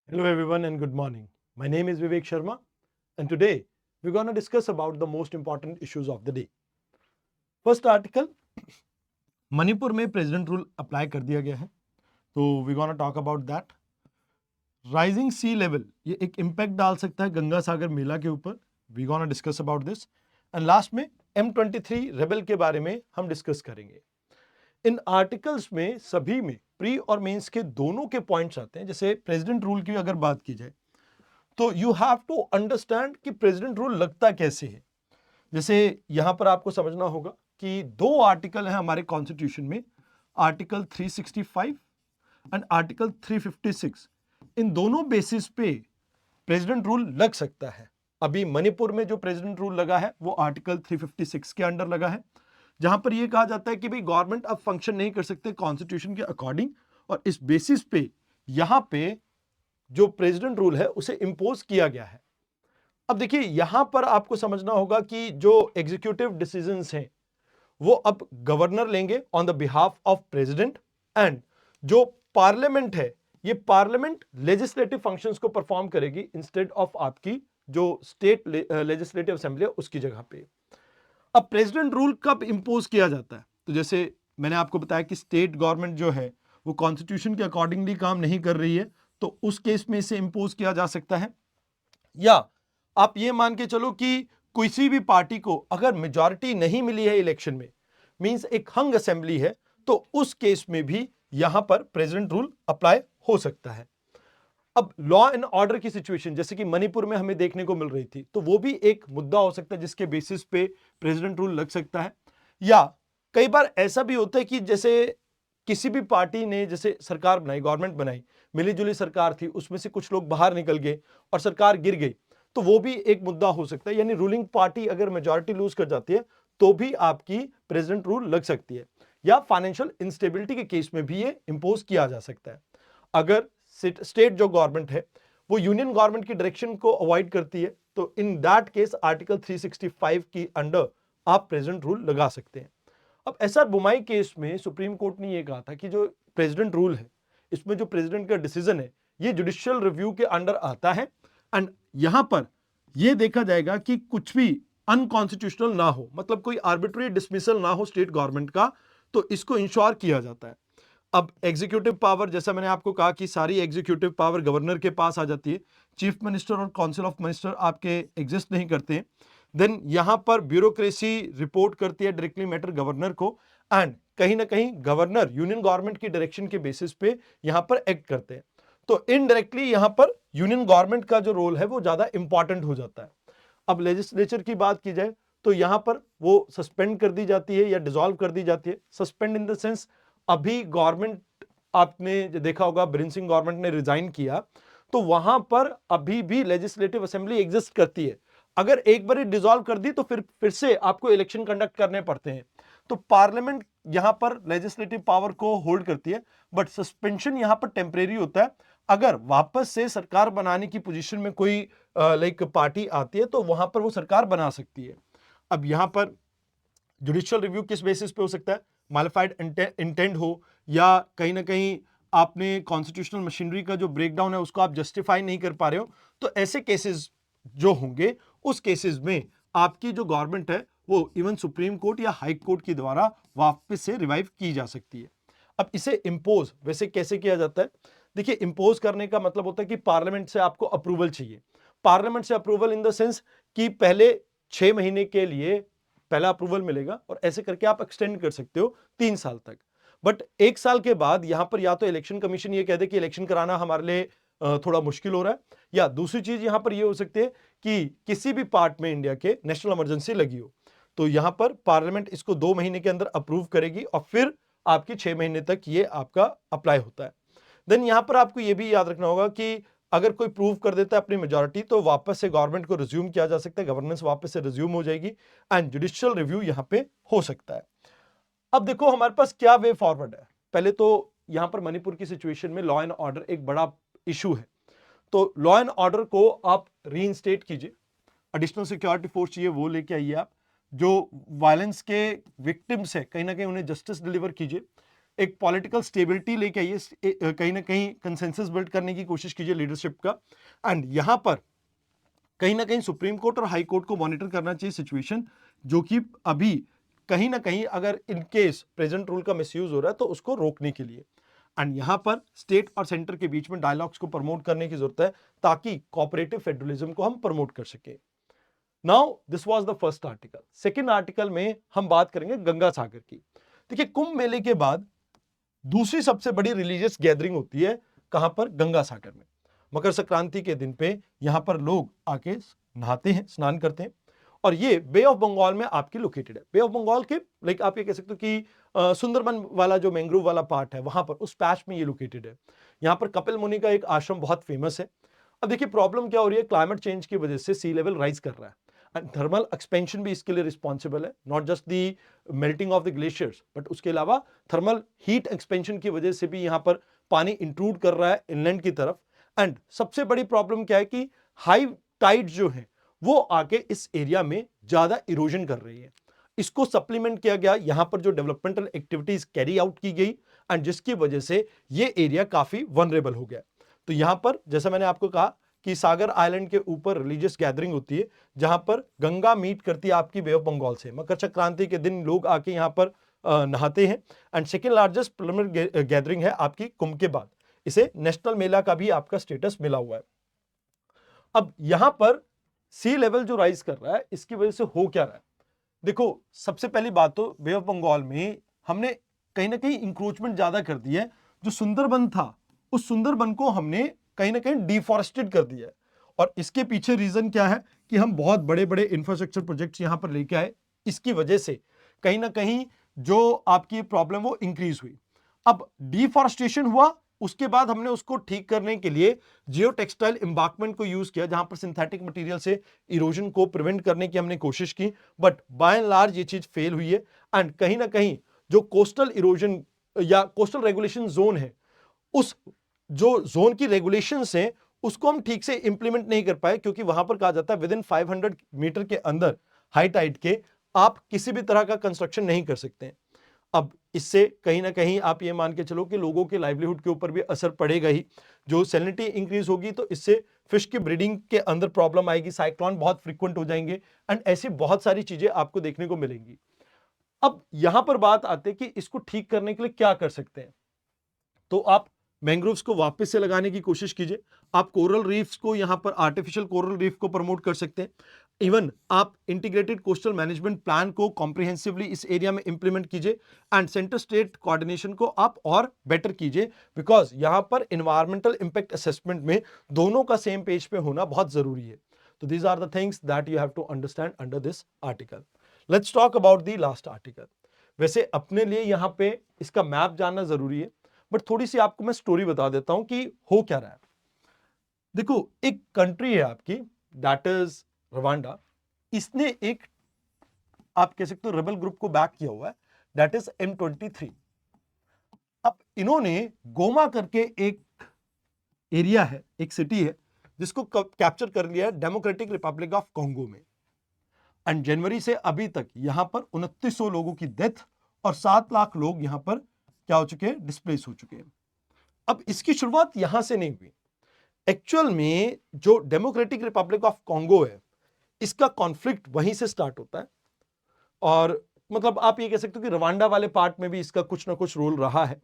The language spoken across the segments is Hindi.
Hello everyone and good morning. My name is Vivek Sharma and today we're going to discuss about the most important issues of the day. First article, Manipur में प्रेसिडेंट रूल अप्लाई कर दिया गया है, तो we gonna talk about that. Rising sea level ये एक इम्पैक्ट डाल सकता है गंगा सागर मेला के ऊपर. We gonna discuss about this and last में M23 रेबल के बारे में हम डिस्कस करेंगे. इन आर्टिकल्स में सभी में प्री और मेंस के दोनों के पॉइंट्स आते हैं. जैसे प्रेसिडेंट रूल की अगर बात की जाए तो यू हैव टू अंडरस्टैंड कि प्रेसिडेंट रूल लगता कैसे है. जैसे यहां पर आपको समझना होगा कि दो आर्टिकल हैं हमारे कॉन्स्टिट्यूशन में, आर्टिकल 365 एंड आर्टिकल 356. इन दोनों बेसिस पे प्रेसिडेंट रूल लग सकता है. अभी मणिपुर में जो प्रेसिडेंट रूल लगा है वो आर्टिकल 356 के अंडर लगा है, जहां पर यह कहा जाता है कि भाई गवर्नमेंट अब फंक्शन नहीं कर सकते कॉन्स्टिट्यूशन के अकॉर्डिंग, और इस बेसिस पे यहां पे जो प्रेसिडेंट रूल है उसे इंपोज किया गया है. अब देखिए यहां पर आपको समझना होगा कि जो एग्जीक्यूटिव डिसीजंस हैं वो अब गवर्नर लेंगे on the behalf of president, and जो पार्लियामेंट है ये पार्लियामेंट लेजिस्लेटिव फंक्शंस को परफॉर्म करेगी इंस्टेड ऑफ आपकी जो स्टेट लेजिस्लेटिव असेंबली है उसकी जगह पे. अब प्रेसिडेंट रूल कब इंपोज किया जाता है? तो जैसे मैंने आपको बताया कि स्टेट गवर्नमेंट जो है वो कॉन्स्टिट्यूशन के अकॉर्डिंगली काम नहीं कर रही है, तो उस केस में इसे इंपोज किया जा सकता है. या आप ये मान के चलो कि किसी भी पार्टी को अगर मेजॉरिटी नहीं मिली है इलेक्शन में, मींस एक हंग असेंबली है, तो उस केस में भी यहां पर प्रेसिडेंट रूल अप्लाई हो सकता है. अब लॉ एंड ऑर्डर की सिचुएशन जैसे कि मणिपुर में हमें देखने को मिल रही थी, तो वो भी एक मुद्दा हो सकता है जिसके बेसिस पे प्रेसिडेंट रूल लग सकता है. या कई बार ऐसा भी होता है कि जैसे किसी भी पार्टी ने जैसे सरकार बनाई, गवर्नमेंट बनाई, मिलीजुली सरकार थी, उसमें से कुछ लोग बाहर निकल गए और सरकार गिर गई, तो वो भी एक मुद्दा हो सकता है. यानी रूलिंग पार्टी अगर मेजॉरिटी लूज कर जाती है तो भी आपकी प्रेसिडेंट रूल लग सकती है. या फाइनेंशियल इंस्टेबिलिटी के केस में भी ये इंपोज किया जा सकता है. अगर स्टेट जो गवर्नमेंट है वो यूनियन गवर्नमेंट की डायरेक्शन को अवॉइड करती है, तो इन दैट केस आर्टिकल 365 की अंडर आप प्रेसिडेंट रूल लगा सकते हैं. अब एसआर बुमाई केस में सुप्रीम कोर्ट ने यह कहा था कि जो प्रेसिडेंट रूल है इसमें जो प्रेसिडेंट का डिसीजन है ये जुडिशियल रिव्यू के अंडर आता है, एंड यहां पर यह देखा जाएगा कि कुछ भी अनकॉन्स्टिट्यूशनल ना हो, मतलब कोई आर्बिट्री डिसमिसल ना हो स्टेट गवर्नमेंट का, तो इसको इंश्योर किया जाता है. अब एग्जीक्यूटिव पावर, जैसा मैंने आपको कहा कि सारी एग्जीक्यूटिव पावर गवर्नर के पास आ जाती है, चीफ मिनिस्टर और काउंसिल ऑफ मिनिस्टर आपके एग्जिस्ट नहीं करते. देन यहां पर ब्यूरोक्रेसी रिपोर्ट करती है डायरेक्टली मैटर गवर्नर को, एंड कहीं ना कहीं गवर्नर यूनियन गवर्नमेंट की डायरेक्शन के बेसिस पे यहां पर एक्ट करते हैं. तो इनडायरेक्टली यहां पर यूनियन गवर्नमेंट का जो रोल है वो ज्यादा इंपॉर्टेंट हो जाता है. अब लेजिस्लेचर की बात की जाए तो यहां पर वो सस्पेंड कर दी जाती है या डिसॉल्व कर दी जाती है. सस्पेंड इन द सेंस, अभी गवर्नमेंट, आपने देखा होगा बीरेन सिंह गवर्नमेंट ने रिजाइन किया, तो वहां पर अभी भी लेजिस्लेटिव असेंबली एग्जिस्ट करती है. अगर एक बार डिसॉल्व कर दी तो फिर से आपको इलेक्शन कंडक्ट करने पड़ते हैं. तो पार्लियामेंट यहां पर लेजिस्लेटिव पावर को होल्ड करती है, बट सस्पेंशन यहां पर टेम्परेरी होता है. अगर वापस से सरकार बनाने की पोजीशन में कोई लाइक पार्टी आती है तो वहां पर वो सरकार बना सकती है. अब यहां पर जुडिशियल रिव्यू किस बेसिस पे हो सकता है? मॉडिफाइड इंटेंट हो, या कहीं ना कहीं आपने कॉन्स्टिट्यूशनल मशीनरी का जो ब्रेकडाउन है उसको आप जस्टिफाई नहीं कर पा रहे हो, तो ऐसे केसेस जो होंगे उस केसेस में आपकी जो गवर्नमेंट है वो इवन सुप्रीम कोर्ट या हाई कोर्ट के द्वारा वापस से रिवाइव की जा सकती है. अब इसे इंपोज वैसे कैसे किया जाता है? देखिए, इंपोज करने का मतलब होता है कि पार्लियामेंट से आपको अप्रूवल चाहिए. पार्लियामेंट से अप्रूवल इन द सेंस कि पहले 6 महीने के लिए पहला अप्रूवल मिलेगा और ऐसे करके आप एक्सटेंड कर सकते हो 3 साल तक. बट 1 साल के बाद यहां पर या तो इलेक्शन कमीशन ये कह दे कि इलेक्शन कराना हमारे लिए थोड़ा मुश्किल हो रहा है, या दूसरी चीज यहां पर ये हो सकती है कि किसी भी पार्ट में इंडिया के नेशनल इमरजेंसी लगी हो, तो यहां पर पार्लियामेंट इसको 2 महीने के अंदर अप्रूव करेगी और फिर आपकी 6 महीने तक ये आपका अप्लाई होता है. देन यहां पर आपको यह भी याद रखना होगा कि अगर कोई प्रूव कर देता है अपनी मेजॉरिटी तो वापस से गवर्नमेंट को रिज्यूम किया जा सकता है, गवर्नेंस वापस से रिज्यूम हो जाएगी, एंड जुडिशियल रिव्यू यहां पे हो सकता है. अब देखो हमारे पास क्या वे फॉरवर्ड है. पहले तो यहां पर मणिपुर की सिचुएशन में लॉ एंड ऑर्डर एक बड़ा इशू है, तो लॉ एंड ऑर्डर को आप रीइंस्टेट कीजिए, एडिशनल सिक्योरिटी फोर्स चाहिए वो लेके आइए आप, जो वायलेंस के विक्टिम्स है कहीं ना कहीं उन्हें जस्टिस डिलीवर कीजिए. एक पॉलिटिकल स्टेबिलिटी लेके आइए, कहीं ना कहीं कंसेंसस बिल्ड करने की कोशिश कीजिए लीडरशिप का। एंड यहां पर कहीं ना कहीं सुप्रीम कोर्ट और हाई कोर्ट को मॉनिटर करना चाहिए सिचुएशन, जो कि अभी कहीं ना कहीं अगर इन केस प्रेजेंट रूल का मिसयूज हो रहा है तो उसको रोकने के लिए। एंड यहां पर स्टेट और सेंटर के बीच में डायलॉग्स को प्रमोट करने की जरूरत है ताकि कोऑपरेटिव फेडरलिज्म को हम प्रमोट कर सके। Now this was the first article. Second article में हम बात करेंगे गंगा सागर की। देखिए, कुंभ मेले के बाद दूसरी सबसे बड़ी रिलीजियस गैदरिंग होती है कहां पर? गंगा सागर में। मकर संक्रांति के दिन पे यहां पर लोग आके नहाते हैं, स्नान करते हैं, और ये बे ऑफ बंगाल में आपकी लोकेटेड है। बे ऑफ बंगाल के लाइक आप ये कह सकते हो कि सुंदरबन वाला जो मैंग्रोव वाला पार्ट है वहां पर उस पैच में ये लोकेटेड है। यहां पर कपिल मुनि का एक आश्रम बहुत फेमस है। अब देखिए प्रॉब्लम क्या हो रही है, क्लाइमेट चेंज की वजह से सी लेवल राइज कर रहा है एंड थर्मल एक्सपेंशन भी इसके लिए रिस्पॉन्सिबल है, not just the melting of the glaciers but उसके अलावा थर्मल हीट एक्सपेंशन की वजह से भी यहां पर पानी इंट्रूड कर रहा है इनलैंड की तरफ। एंड सबसे बड़ी प्रॉब्लम क्या है कि हाई टाइड जो है वो आके इस एरिया में ज्यादा इरोजन कर रही है। इसको सप्लीमेंट किया गया यहां पर जो डेवलपमेंटल एक्टिविटीज कैरी आउट की गई एंड जिसकी वजह से ये एरिया काफी वनरेबल हो गया। तो यहां पर जैसा मैंने आपको कहा कि सागर आइलैंड के ऊपर रिलीजियस गैदरिंग होती है जहां पर गंगा मीट करती है आपकी बे ऑफ बंगाल से। मकर संक्रांति के दिन लोग आके यहां पर नहाते हैं and second largest preliminary gathering है आपकी कुंभ के बाद। इसे नेशनल मेला का भी आपका स्टेटस मिला हुआ है। अब यहां पर सी लेवल जो राइज कर रहा है इसकी वजह से हो क्या रहा है? देखो, सबसे पहली बात तो बे ऑफ बंगाल में हमने कहीं ना कहीं इंक्रोचमेंट ज्यादा कर दी है। जो सुंदरबन था उस सुंदरबन को हमने कहीं ना कहीं डिफॉरेस्टेड कर दिया है, और इसके पीछे रीजन क्या है कि हम बहुत बड़े बड़े इंफ्रास्ट्रक्चर प्रोजेक्ट्स यहां पर लेके आए। इसकी वजह से कहीं ना कहीं जो आपकी प्रॉब्लम वो इंक्रीज हुई। अब डिफॉरेस्टेशन हुआ, उसके बाद हमने उसको ठीक करने के लिए जियो टेक्सटाइल एम्बार्कमेंट को यूज किया जहां पर सिंथेटिक मटेरियल से इरोजन को प्रिवेंट करने की हमने कोशिश की, बट बाय एंड लार्ज ये चीज फेल हुई है। एंड कहीं ना कहीं जो कोस्टल इरोजन या कोस्टल रेगुलेशन जोन है, उस जो जोन की रेगुलेशंस हैं उसको हम ठीक से इंप्लीमेंट नहीं कर पाए, क्योंकि वहां पर कहा जाता है विद इन 500 मीटर के अंदर हाई टाइड के आप किसी भी तरह का कंस्ट्रक्शन नहीं कर सकते हैं। अब इससे कहीं ना कहीं आप ये मान के चलो कि लोगों के लाइवलीहुड के ऊपर भी असर पड़ेगा ही। जो सैलिनिटी इंक्रीज होगी तो इससे फिश की ब्रीडिंग के अंदर प्रॉब्लम आएगी, साइक्लोन बहुत फ्रीक्वेंट हो जाएंगे एंड ऐसी बहुत सारी चीजें आपको देखने को मिलेंगी। अब यहां पर बात आती है कि इसको ठीक करने के लिए क्या कर सकते हैं। तो आप मैंग्रोव्स को वापस से लगाने की कोशिश कीजिए। आप कोरल रीफ्स को यहां पर आर्टिफिशियल कोरल रीफ को प्रमोट कर सकते हैं। इवन आप इंटीग्रेटेड कोस्टल मैनेजमेंट प्लान को कॉम्प्रिहेंसिवली इस एरिया में इंप्लीमेंट कीजिए एंड सेंटर स्टेट कोऑर्डिनेशन को आप और बेटर कीजिए, बिकॉज यहां पर एनवायरमेंटल इंपैक्ट असेसमेंट में दोनों का सेम पेज पे होना बहुत जरूरी है। तो these are the things that you have to understand under this article. Let's talk about the last article. वैसे अपने लिए यहां पे इसका मैप जानना जरूरी है, बट थोड़ी सी आपको मैं स्टोरी बता देता हूं कि हो क्या रहा है। देखो, एक कंट्री है आपकी दैट इज रवांडा। इसने एक आप कह सकते हो रेबल ग्रुप को बैक किया हुआ है, दैट इज M23। अब इन्होंने गोमा करके एक एरिया है, एक सिटी है जिसको कैप्चर कर लिया है डेमोक्रेटिक रिपब्लिक ऑफ कॉन्गो में। एंड जनवरी से अभी तक यहां पर 2900 लोगों की डेथ और 7 लाख लोग यहां पर क्या हो चुके हैं? डिस्प्लेस हो चुके हैं। अब इसकी शुरुआत यहां से नहीं हुई। एक्चुअल में जो डेमोक्रेटिक रिपब्लिक ऑफ कॉन्गो है इसका कॉन्फ्लिक्ट वहीं से स्टार्ट होता है, और मतलब आप ये कह सकते हो कि रवांडा वाले पार्ट में भी इसका कुछ ना कुछ रोल रहा है।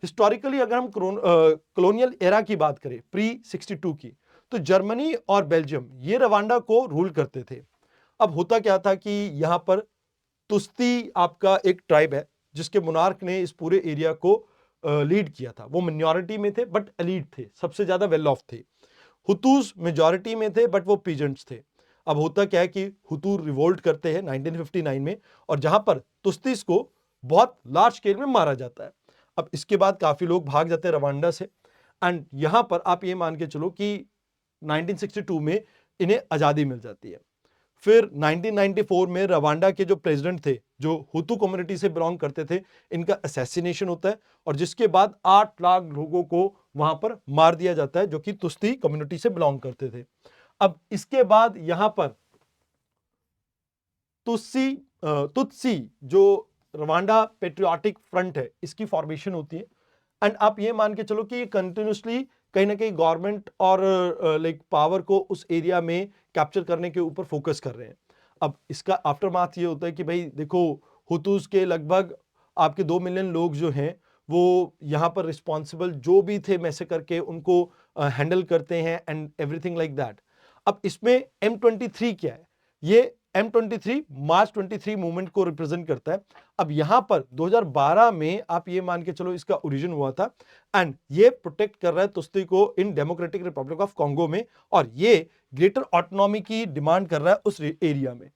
हिस्टोरिकली अगर हम कॉलोनियल एरा की बात करें प्री 62 की, तो जर्मनी और बेल्जियम ये रवांडा को रूल करते थे। अब होता क्या था कि यहां पर तुस्ती आपका एक ट्राइब है जिसके मुनार्क ने इस पूरे एरिया को लीड किया था। वो मिनॉरिटी में थे बट एलीट थे, सबसे ज्यादा वेल ऑफ थे। हुतूस मेजॉरिटी में थे बट वो पीजेंट्स थे। अब होता क्या है कि हुतू रिवोल्ट करते हैं 1959 में, और जहां पर तुस्तीस को बहुत लार्ज स्केल में मारा जाता है। अब इसके बाद काफी लोग भाग जाते हैं रवांडा से, एंड यहां पर आप ये मान के चलो कि 1962 में इन्हें आजादी मिल जाती है। फिर 1994 में रवांडा के जो प्रेसिडेंट थे जो हुतू कम्युनिटी से बिलोंग करते थे, इनका असैसिनेशन होता है, और जिसके बाद 8 लाख लोगों को वहां पर मार दिया जाता है जो कि तुस्ती कम्युनिटी से बिलोंग करते थे। अब इसके बाद यहां पर तुत्सी जो रवांडा पेट्रियाटिक फ्रंट है, इसकी फॉर्मेशन होती है। एंड आप ये मान के चलो कि ये कंटिन्यूसली कहीं ना कहीं गवर्नमेंट और लाइक पावर को उस एरिया में कैप्चर करने के ऊपर फोकस कर रहे हैं। अब इसका आफ्टरमाथ ये होता है कि भाई देखो, हुतूस के लगभग आपके 2 मिलियन लोग जो हैं वो यहाँ पर रिस्पॉन्सिबल जो भी थे मैसे करके उनको हैंडल करते हैं एंड एवरीथिंग लाइक दैट। अब इसमें M23 क्या है? ये M23 मार्च 23 मूवमेंट को रिप्रेजेंट करता है। अब यहां पर 2012 में आप ये मान के चलो इसका ओरिजिन हुआ था एंड ये प्रोटेक्ट कर रहा है तुस्ती को in democratic Republic of Congo में, और ये ग्रेटर ऑटोनॉमी की डिमांड कर रहा है उस एरिया में।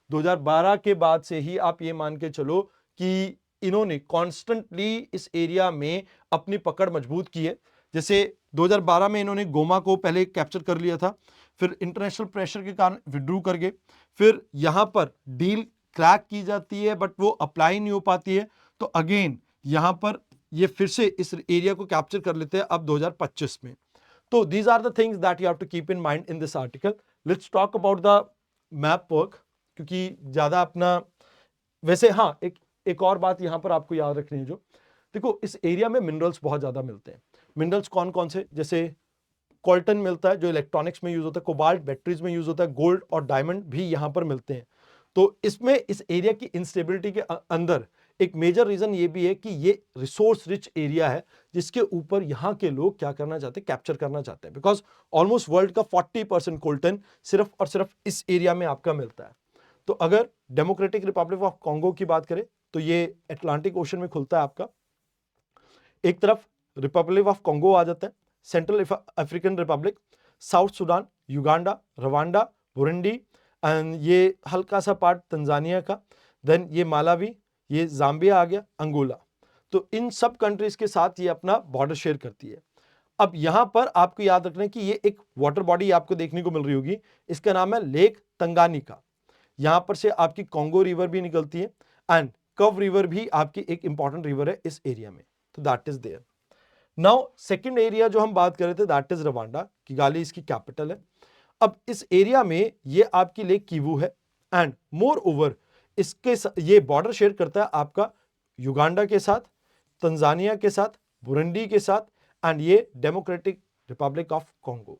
2012 के बाद से ही आप ये मान के चलो कि इन्होंने कॉन्स्टेंटली इस एरिया में अपनी पकड़ मजबूत की है। जैसे 2012 में इन्होंने गोमा को पहले कैप्चर कर लिया था, फिर इंटरनेशनल प्रेशर के कारण विड्रू कर गए, फिर यहां पर डील क्रैक की जाती है बट वो अप्लाई नहीं हो पाती है, तो अगेन यहां पर ये फिर से इस एरिया को कैप्चर कर लेते हैं अब 2025 में। तो these are the things that you have to keep in mind in this article. Let's talk about the map work, क्योंकि ज्यादा अपना वैसे हाँ, एक और बात यहां पर आपको याद रखनी है, जो देखो इस एरिया में मिनरल्स बहुत ज्यादा मिलते हैं। मिनरल्स कौन कौन से? जैसे कॉल्टन मिलता है जो इलेक्ट्रॉनिक्स में यूज होता है, कोबाल्ट बैटरीज में यूज होता है, गोल्ड और डायमंड भी यहां पर मिलते हैं। तो इसमें इस एरिया की इंस्टेबिलिटी के अंदर एक मेजर रीजन ये भी है कि ये रिसोर्स रिच एरिया है जिसके ऊपर यहाँ के लोग क्या करना चाहते हैं, कैप्चर करना चाहते हैं, बिकॉज ऑलमोस्ट वर्ल्ड का 40% कोल्टन सिर्फ और सिर्फ इस एरिया में आपका मिलता है। तो अगर डेमोक्रेटिक रिपब्लिक ऑफ कॉन्गो की बात करें तो ये अटलांटिक ओशन में खुलता है आपका। एक तरफ रिपब्लिक ऑफ कॉन्गो आ जाता है, central African Republic, south Sudan, Uganda, Rwanda, Burundi and ये हल्का सा पार्ट तंजानिया का, देन ये मालावी, ये जाम्बिया आ गया, अंगोला। तो इन सब कंट्रीज के साथ ये अपना बॉर्डर शेयर करती है। अब यहां पर आपको याद रखना है कि ये एक वाटर बॉडी आपको देखने को मिल रही होगी, इसका नाम है लेक तंगानिका। यहां पर से आपकी कॉन्गो रिवर भी निकलती है एंड कव रिवर भी आपकी एक इंपॉर्टेंट रिवर है इस एरिया में। तो that is there. Now second area जो हम बात कर रहे थे दैट इज रवांडा, किगाली इसकी कैपिटल है। अब इस एरिया में ये आपकी लेक किवू है एंड मोर ओवर इसके ये बॉर्डर शेयर करता है आपका युगांडा के साथ, तंजानिया के साथ, बुरुंडी के साथ एंड ये डेमोक्रेटिक रिपब्लिक ऑफ कॉन्गो।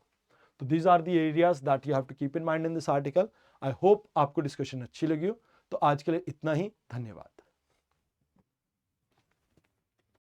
तो these are the areas that you have to keep in mind in this article. I hope आपको डिस्कशन अच्छी लगी हो। तो आज के लिए इतना ही, धन्यवाद।